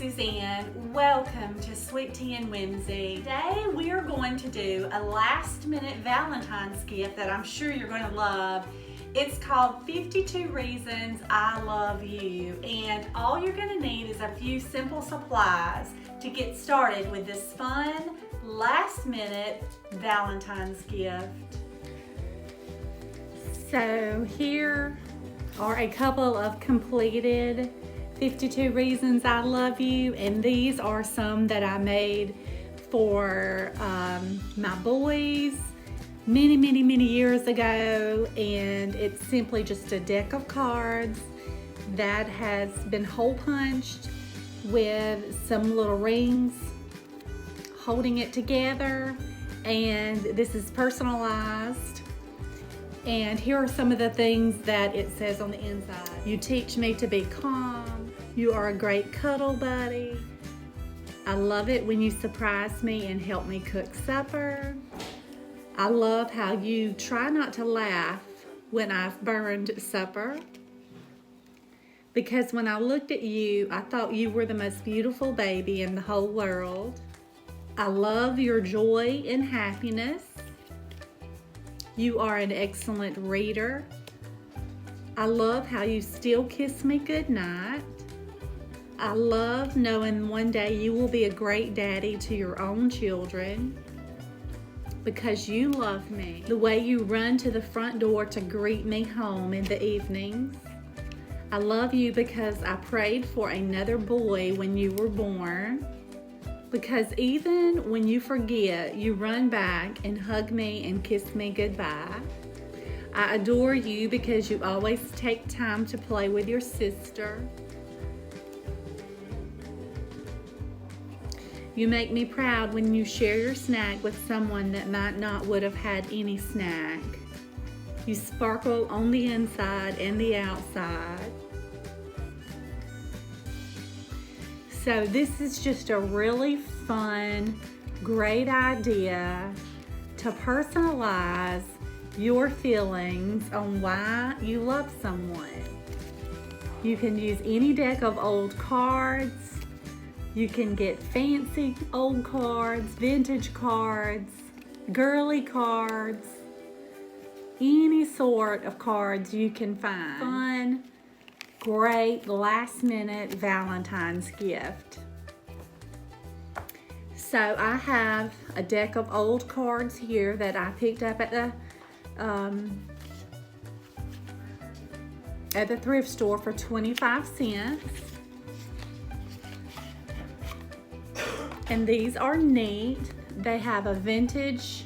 Suzanne. Welcome to Sweet Tea and Whimsy. Today we are going to do a last minute Valentine's gift that I'm sure you're going to love. It's called 52 Reasons I Love You, and all you're going to need is a few simple supplies to get started with this fun last minute Valentine's gift. So here are a couple of completed 52 Reasons I Love You, and these are some that I made for my boys many years ago, and it's simply just a deck of cards that has been hole punched with some little rings holding it together, and this is personalized. And here are some of the things that it says on the inside. You teach me to be calm. You are a great cuddle buddy. I love it when you surprise me and help me cook supper. I love how you try not to laugh when I've burned supper. Because when I looked at you, I thought you were the most beautiful baby in the whole world. I love your joy and happiness. You are an excellent reader. I love how you still kiss me goodnight. I love knowing one day you will be a great daddy to your own children because you love me. The way you run to the front door to greet me home in the evenings. I love you because I prayed for another boy when you were born. Because even when you forget, you run back and hug me and kiss me goodbye. I adore you because you always take time to play with your sister. You make me proud when you share your snack with someone that might not would have had any snack. You sparkle on the inside and the outside. So this is just a really fun, great idea to personalize your feelings on why you love someone. You can use any deck of old cards. You can get fancy old cards, vintage cards, girly cards, any sort of cards you can find. Fun, great last minute Valentine's gift. So I have a deck of old cards here that I picked up at the thrift store for 25 cents. And these are neat. They have a vintage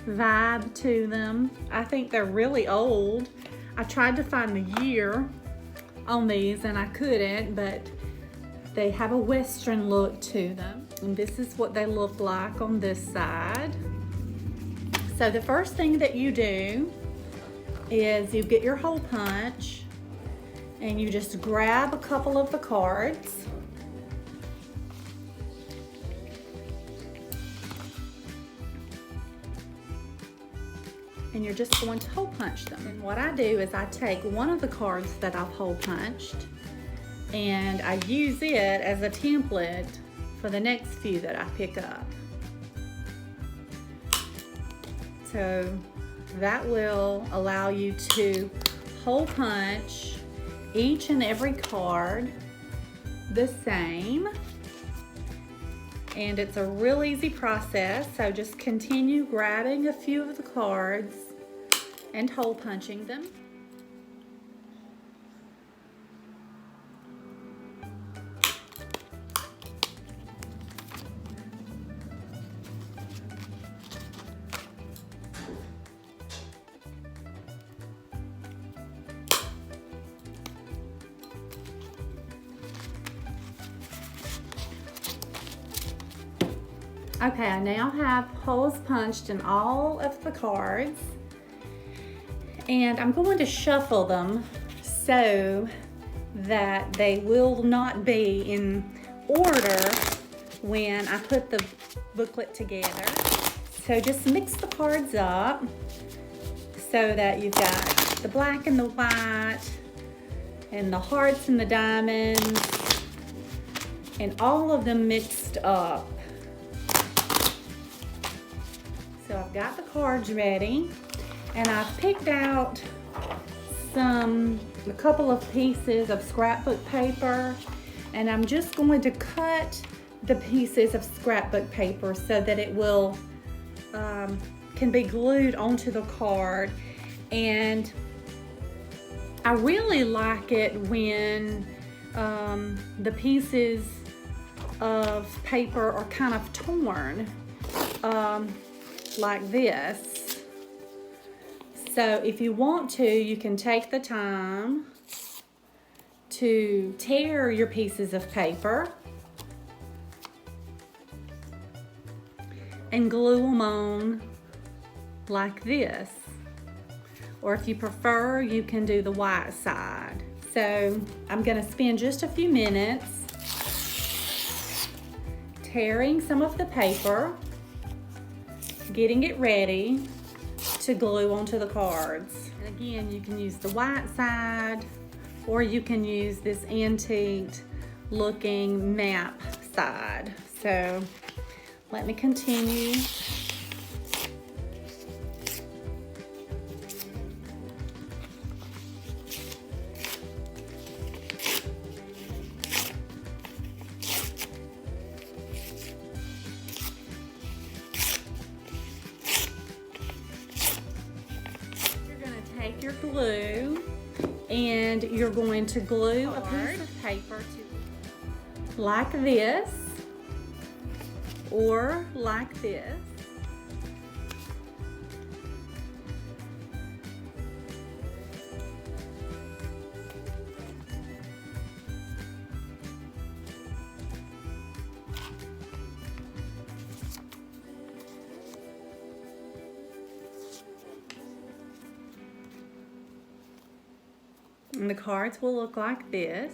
vibe to them. I think they're really old. I tried to find the year on these and I couldn't, but they have a Western look to them. And this is what they look like on this side. So the first thing that you do is you get your hole punch and you just grab a couple of the cards. And you're just going to hole punch them. And what I do is I take one of the cards that I've hole punched and I use it as a template for the next few that I pick up. So that will allow you to hole punch each and every card the same. And it's a real easy process, so just continue grabbing a few of the cards and hole punching them. Okay, I now have holes punched in all of the cards, and I'm going to shuffle them so that they will not be in order when I put the booklet together. So just mix the cards up so that you've got the black and the white and the hearts and the diamonds and all of them mixed up. So I've got the cards ready, and I've picked out a couple of pieces of scrapbook paper, and I'm just going to cut the pieces of scrapbook paper so that it will can be glued onto the card. And I really like it when the pieces of paper are kind of torn like this. So if you want to, you can take the time to tear your pieces of paper and glue them on like this. Or if you prefer, you can do the white side. So I'm gonna spend just a few minutes tearing some of the paper, getting it ready to glue onto the cards. And again, you can use the white side, or you can use this antique looking map side. So let me continue. Take your glue and you're going to glue a piece of paper to like this or like this. And the cards will look like this.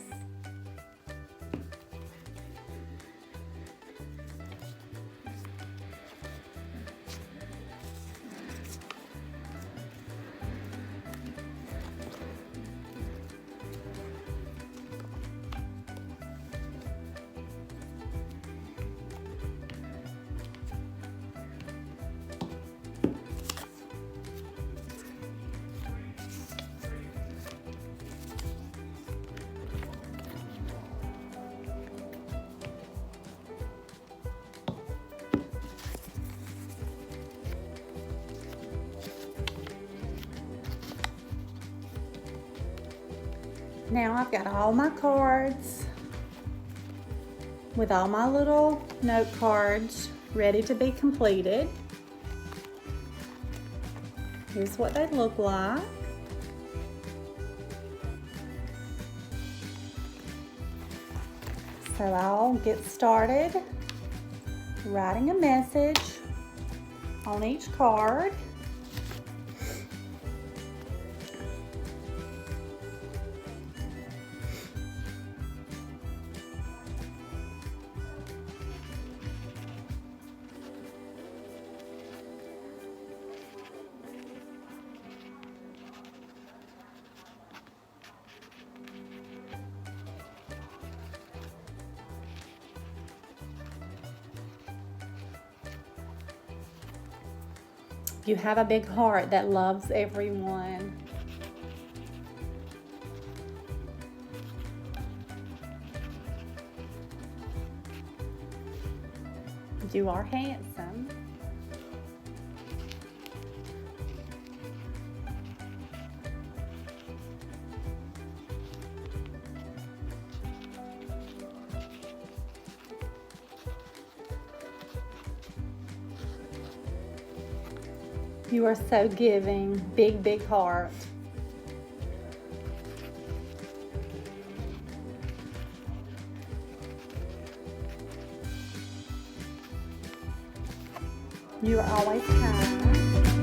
Now I've got all my cards with all my little note cards ready to be completed. Here's what they look like. So I'll get started writing a message on each card. You have a big heart that loves everyone. You are handsome. You are so giving. Big, big heart. You are always kind.